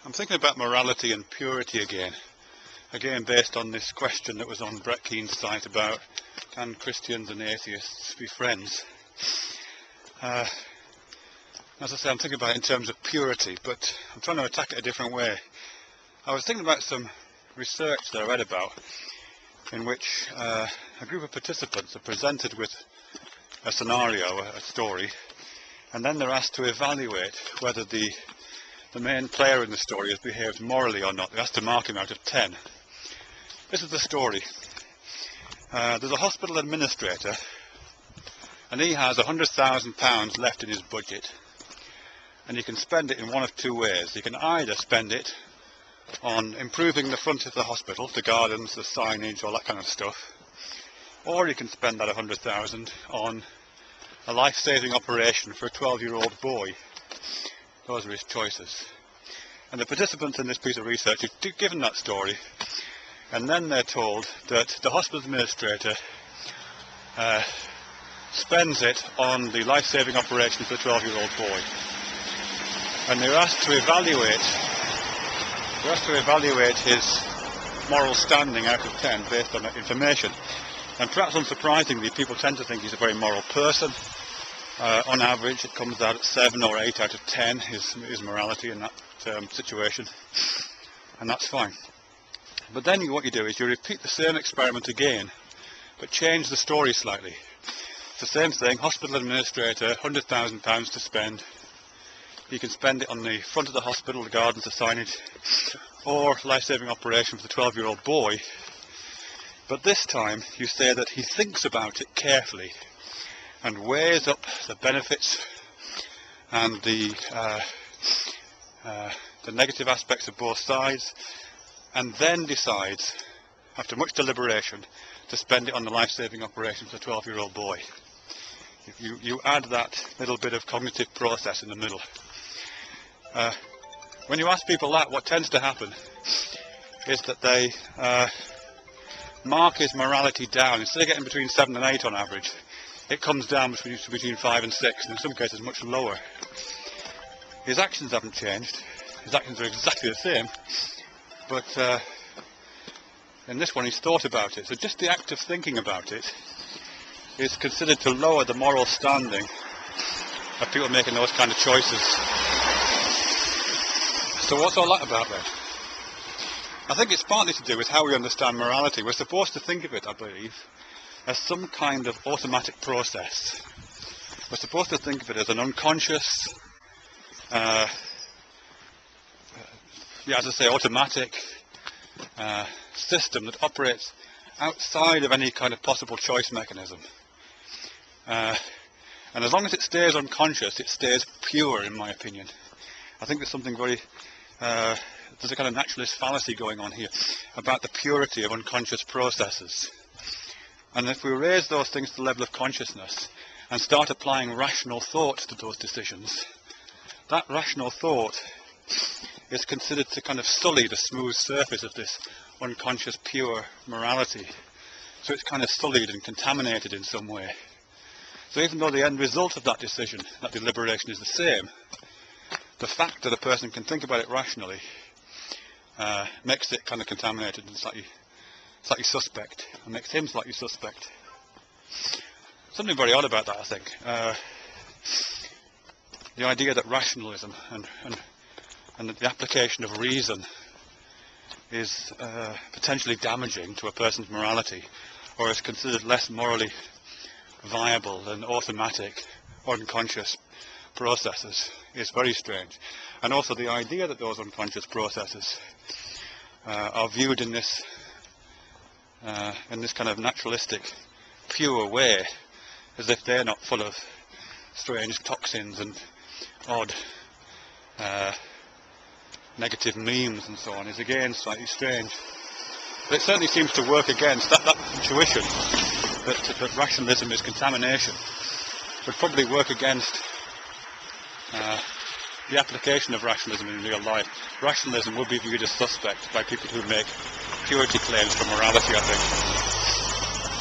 I'm thinking about morality and purity again based on this question that was on Brett Keen's site about can Christians and atheists be friends. As I say, I'm thinking about it in terms of purity, but I'm trying to attack it a different way. I was thinking about some research that I read about in which a group of participants are presented with a scenario, a story, and then they're asked to evaluate whether the main player in the story has behaved morally or not. They're asked to mark him out of 10. This is the story. There's a hospital administrator, and he has £100,000 left in his budget, and he can spend it in one of two ways. He can either spend it on improving the front of the hospital, the gardens, the signage, all that kind of stuff, or he can spend that £100,000 on a life-saving operation for a 12-year-old boy. Those are his choices. And the participants in this piece of research are given that story, and then they're told that the hospital administrator spends it on the life-saving operation for the 12-year-old boy. And they're asked to evaluate his moral standing out of 10 based on that information. And perhaps unsurprisingly, people tend to think he's a very moral person. On average, it comes out at 7 or 8 out of 10, his morality in that situation, and that's fine. But then what you do is you repeat the same experiment again, but change the story slightly. It's the same thing, hospital administrator, £100,000 to spend. You can spend it on the front of the hospital, the gardens, the signage, or life-saving operation for the 12-year-old boy. But this time you say that he thinks about it carefully and weighs up the benefits and the negative aspects of both sides, and then decides, after much deliberation, to spend it on the life-saving operation for the 12-year-old boy. You add that little bit of cognitive process in the middle. When you ask people that, what tends to happen is that they mark his morality down. Instead of getting between 7 and 8 on average, it comes down between 5 and 6, and in some cases much lower. His actions haven't changed. His actions are exactly the same, but in this one he's thought about it. So just the act of thinking about it is considered to lower the moral standing of people making those kind of choices. So what's all that about then? I think it's partly to do with how we understand morality. We're supposed to think of it, I believe, as some kind of automatic process. We're supposed to think of it as an unconscious, as I say, automatic system that operates outside of any kind of possible choice mechanism. And as long as it stays unconscious, it stays pure, in my opinion. I think there's something very, there's a kind of naturalist fallacy going on here about the purity of unconscious processes. And if we raise those things to the level of consciousness and start applying rational thought to those decisions, that rational thought is considered to kind of sully the smooth surface of this unconscious pure morality. So it's kind of sullied and contaminated in some way. So even though the end result of that decision, that deliberation, is the same, the fact that a person can think about it rationally makes it kind of contaminated and slightly suspect, and makes him slightly suspect. Something very odd about that, I think. The idea that rationalism and the application of reason is potentially damaging to a person's morality, or is considered less morally viable than automatic, unconscious processes, is very strange. And also the idea that those unconscious processes are viewed in this kind of naturalistic, pure way, as if they're not full of strange toxins and odd negative memes and so on, is again slightly strange. But it certainly seems to work against that intuition that rationalism is contamination, would probably work against the application of rationalism in real life. Rationalism would be viewed as suspect by people who make purity claims for morality, I think.